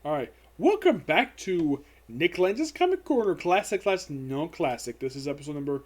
Alright, welcome back to Nick Lenz's Comic Corner, Classic Class Non-Classic. This is episode number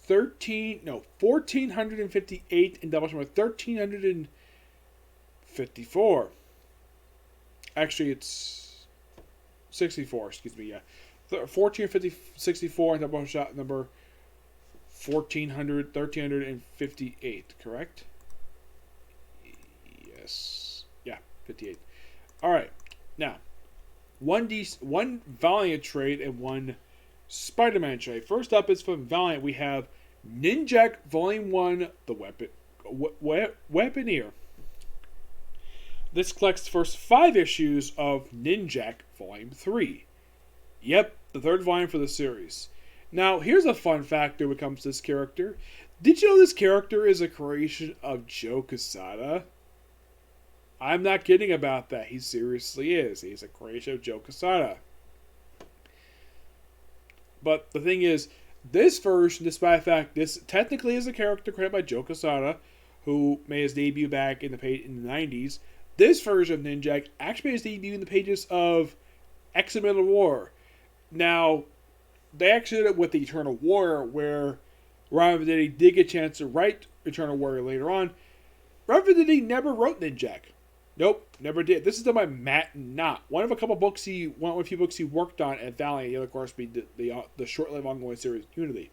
1458 and double number 1354. Actually, it's 64, excuse me, yeah. 1464 and double shot number 1358, correct? Yes. Yeah, 58. Alright. Now, one Valiant trade and one Spider-Man trade. First up is from Valiant. We have Ninjak Volume 1, the Weaponeer. This collects the first 5 issues of Ninjak Volume 3. Yep, the third volume for the series. Now, here's a fun factor when it comes to this character. Did you know this character is a creation of Joe Quesada? I'm not kidding about that. He seriously is. He's a creation of Joe Quesada. But the thing is, this version, despite the fact this technically is a character created by Joe Quesada, who made his debut back in the 90s, this version of Ninjak actually made his debut in the pages of X-Men War. Now, they actually did it with the Eternal Warrior, where Ryan Venditti did get a chance to write Eternal Warrior later on. Ryan Venditti never wrote Ninjak. Nope, never did. This is done by Matt Knott. One of a few books he worked on at Valiant. The other, of course, being the short-lived ongoing series Unity.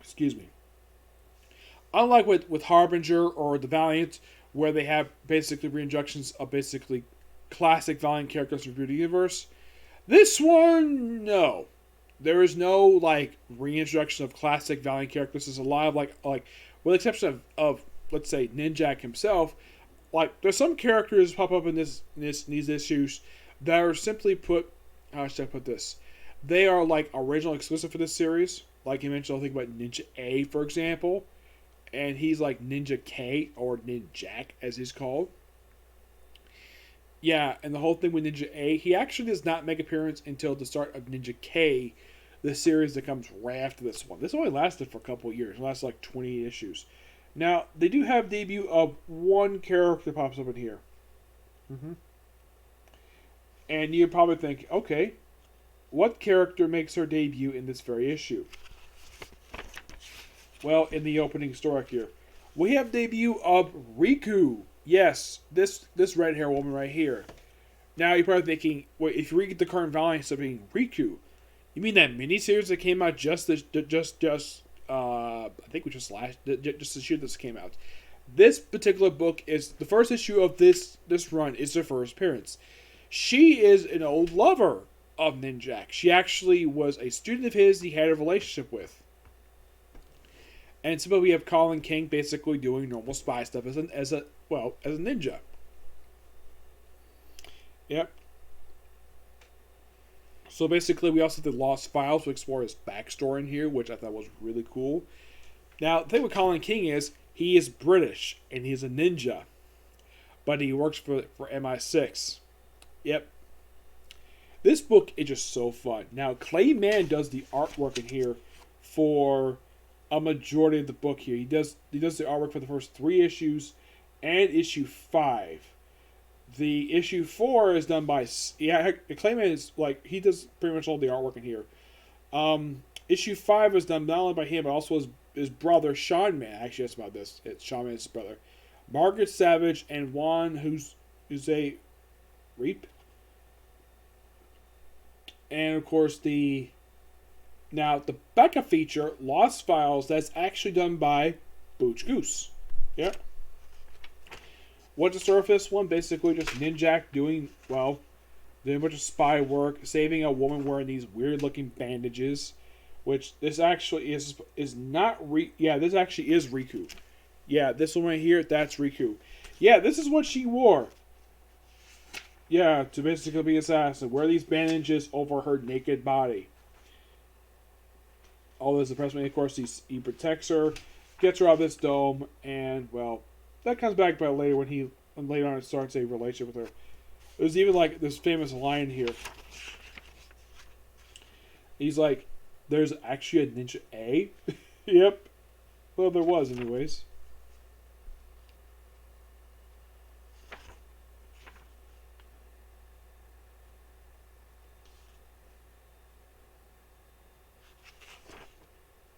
Excuse me. Unlike with Harbinger or the Valiant, where they have basically reintroductions of basically classic Valiant characters from the universe, this one, no. There is no reintroduction of classic Valiant characters. There's a lot of with the exception of let's say Ninjak himself. There's some characters pop up in these issues that are simply put. How should I put this? They are original exclusive for this series. Like you mentioned, I'll think about Ninja A, for example, and he's like Ninja K or Ninjak as he's called. Yeah, and the whole thing with Ninja A, he actually does not make appearance until the start of Ninja K, the series that comes right after this one. This only lasted for a couple of years. It lasted 28 issues. Now, they do have debut of one character that pops up in here. And you probably think, okay, what character makes her debut in this very issue? Well, in the opening story here, we have debut of Riku. Yes, this red hair woman right here. Now, you're probably thinking, wait, if you read the current volume of being Riku, you mean that miniseries that came out I think just this year this came out. This particular book is the first issue of this run is her first appearance. She is an old lover of Ninjak. She actually was a student of his he had a relationship with. And so we have Colin King basically doing normal spy stuff as a ninja. Yep. So basically, we also did Lost Files to explore his backstory in here, which I thought was really cool. Now, the thing with Colin King is, he is British, and he's a ninja. But he works for MI6. Yep. This book is just so fun. Now, Clay Mann does the artwork in here for a majority of the book here. He does the artwork for the first 3 issues and issue 5. The issue 4 is done by Clayman is he does pretty much all the artwork in here. Issue 5 is done not only by him but also his brother Sean Mann. Actually, that's about this. It's Sean Mann's brother, Margaret Savage, and Juan who's a Reap. And of course the backup feature Lost Files that's actually done by Booch Goose. Yeah. What's the story of this one? Basically, just Ninjak doing a bunch of spy work, saving a woman wearing these weird-looking bandages, which this actually is not this actually is Riku. Yeah, this one right here, that's Riku. Yeah, this is what she wore. Yeah, to basically be assassin. Wear these bandages over her naked body. All this oppressment, of course, he protects her, gets her out of this dome, and that comes back by later when later on starts a relationship with her. There's even this famous line here. He's like, "There's actually a Ninja A." Yep. Well, there was, anyways.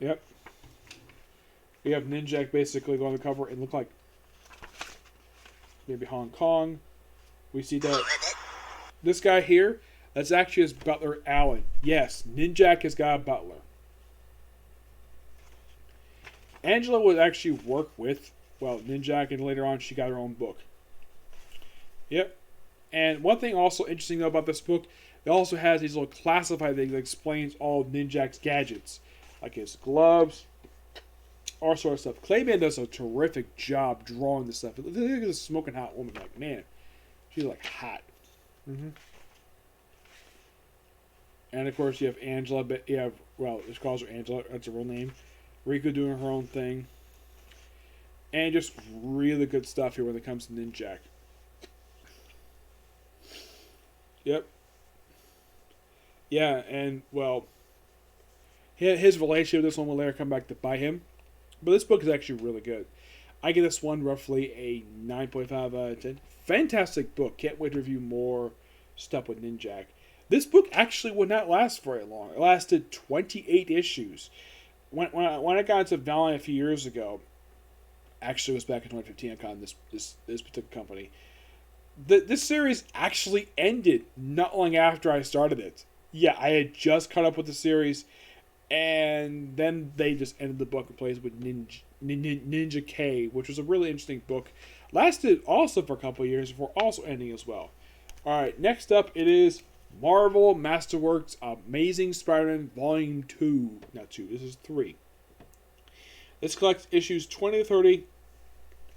Yep. We have Ninjak basically going to cover and look like maybe Hong Kong. We see that this guy here, that's actually his butler, Alan. Yes, Ninjak has got a butler. Angela would actually work with, well, Ninjak, and later on she got her own book. Yep. And one thing also interesting though about this book, it also has these little classified things that explains all of Ninjak's gadgets. Like his gloves, all sort of stuff. Clayman does a terrific job drawing this stuff. Look at this smoking hot woman. Like, man, she's like hot. Mm-hmm. And of course you have Angela, but you have, well, she calls her Angela, that's her real name. Rika doing her own thing. And just really good stuff here when it comes to Ninjak. Yep. Yeah, and, well, his relationship with this one will later come back to bite him. But this book is actually really good. I give this one roughly a 9.5 out of 10. Fantastic book. Can't wait to review more stuff with Ninjak. This book actually would not last very long. It lasted 28 issues. When I got into Valiant a few years ago, actually it was back in 2015, I got in this particular company. This series actually ended not long after I started it. Yeah, I had just caught up with the series, and then they just ended the book and replaced with Ninja K, which was a really interesting book. Lasted also for a couple of years before also ending as well. Alright, next up it is Marvel Masterworks Amazing Spider-Man Volume 2. Not 2, this is 3. This collects issues 20 to 30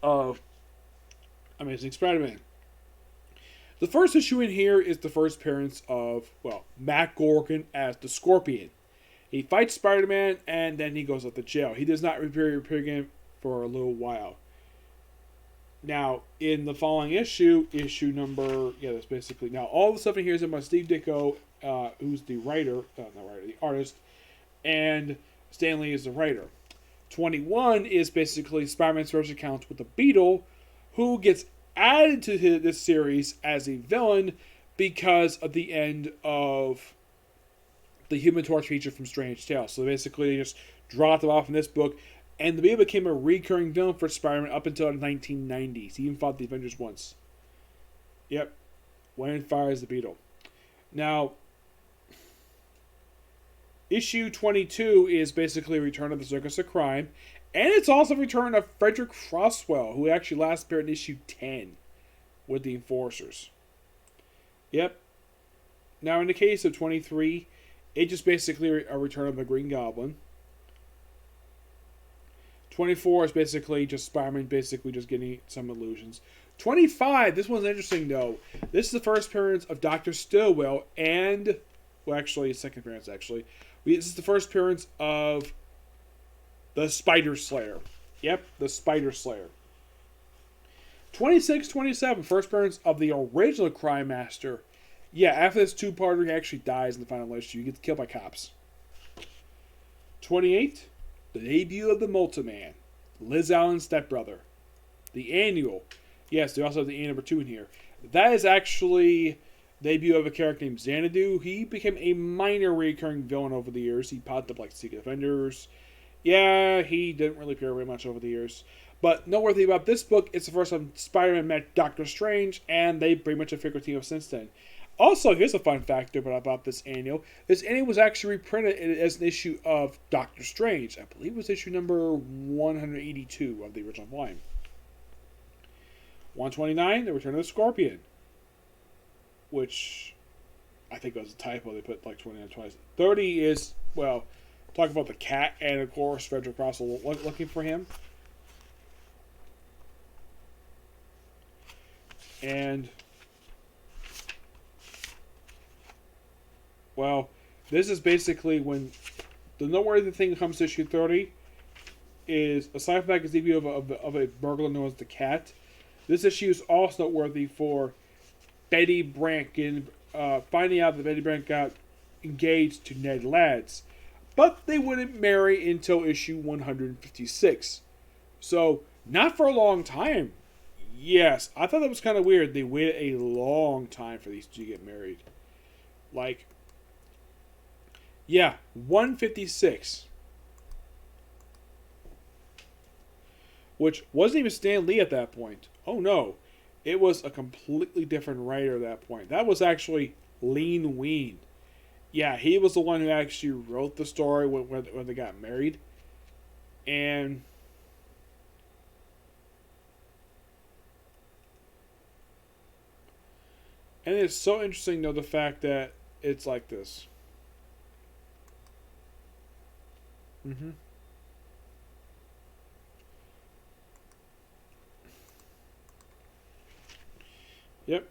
of Amazing Spider-Man. The first issue in here is the first appearance of, well, Matt Gorgon as the Scorpion. He fights Spider-Man and then he goes up to jail. He does not appear again for a little while. Now, in the following issue number, yeah, that's basically, now all the stuff in here is by Steve Ditko, who's the writer, the artist, and Stan Lee is the writer. 21 is basically Spider-Man's first encounter with the Beetle, who gets added to this series as a villain because of the end of the Human Torch feature from Strange Tales. So basically, they just dropped him off in this book, and the Beetle became a recurring villain for Spider-Man up until the 1990s. He even fought the Avengers once. Yep. Wayne fires the Beetle. Now, issue 22 is basically a return of the Circus of Crime, and it's also a return of Frederick Crosswell, who actually last appeared in issue 10 with the Enforcers. Yep. Now, in the case of 23, it's just basically a return of the Green Goblin. 24 is basically just Spider-Man basically just getting some illusions. 25, this one's interesting though. This is the first appearance of Dr. Stillwell and, well actually, second appearance actually. This is the first appearance of the Spider Slayer. Yep, the Spider Slayer. 26, 27, first appearance of the original Crime Master. Yeah, after this two-parter, he actually dies in the final issue. He gets killed by cops. 28, the debut of the Multiman, Liz Allen's stepbrother. The annual. Yes, they also have the annual number 2 in here. That is actually the debut of a character named Xanadu. He became a minor recurring villain over the years. He popped up like Secret Defenders. Yeah, he didn't really appear very much over the years. But noteworthy about this book, it's the first time Spider-Man met Doctor Strange, and they pretty much a figure team since then. Also, here's a fun fact about this annual. This annual was actually reprinted as an issue of Doctor Strange. I believe it was issue number 182 of the original volume. 129, The Return of the Scorpion. Which, I think was a typo. They put like 29 twice. 30 is, well, talk about the cat, and of course, Frederick Russell looking for him. And, well, this is basically when the noteworthy thing that comes to issue 30 is, aside from that, is the debut of a burglar known as the Cat. This issue is also noteworthy for Betty Brant finding out that Betty Brant got engaged to Ned Lads, but they wouldn't marry until issue 156. So, not for a long time. Yes, I thought that was kind of weird. They waited a long time for these two to get married. Like, yeah, 156. which wasn't even Stan Lee at that point. Oh no, it was a completely different writer at that point. That was actually Lean Ween. Yeah, he was the one who actually wrote the story when they got married. And it's so interesting, though, the fact that it's like this. Mm-hmm. Yep.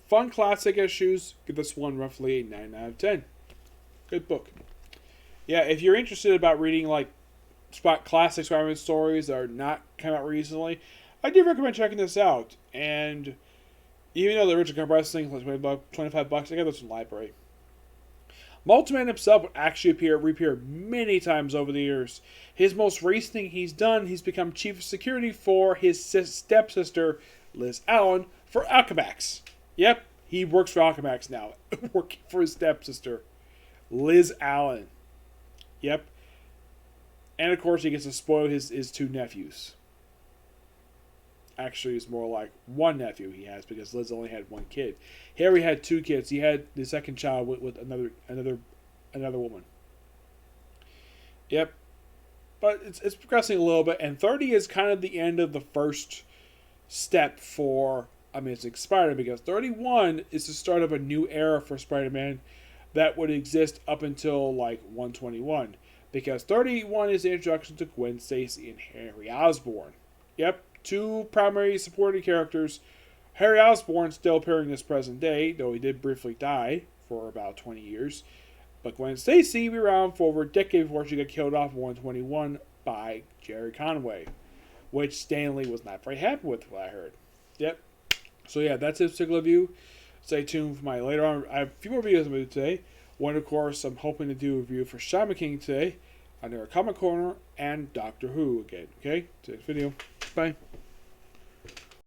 Fun classic issues. Give this one roughly a 9 out of 10. Good book. Yeah, if you're interested about reading like classic Spider-Man stories that are not come out recently, I do recommend checking this out. And even though the original compressed thing was about $25, I got this in the library. Multiman himself would actually reappear many times over the years. His most recent thing he's done, he's become chief of security for his stepsister, Liz Allen, for Alchemax. Yep, he works for Alchemax now, working for his stepsister, Liz Allen. Yep. And of course, he gets to spoil his two nephews. Actually, it's more like one nephew he has because Liz only had one kid. Harry had two kids. He had the second child with another woman. Yep. But it's progressing a little bit, and 30 is kind of the end of the first step for Amazing Spider-Man, because 31 is the start of a new era for Spider-Man that would exist up until like 121, because 31 is the introduction to Gwen Stacy and Harry Osborn. Yep, two primary supporting characters. Harry Osborn still appearing this present day, though he did briefly die for about 20 years. But Gwen Stacy be around for over a decade before she got killed off in 121 by Jerry Conway, which Stan Lee was not very happy with, what I heard. Yep. So yeah, that's his particular view. Stay tuned for my later on. I have a few more videos I'm going to do today. One, of course, I'm hoping to do a review for Shaman King today, under a Comic Corner, and Doctor Who again. Okay? Today's video. Bye.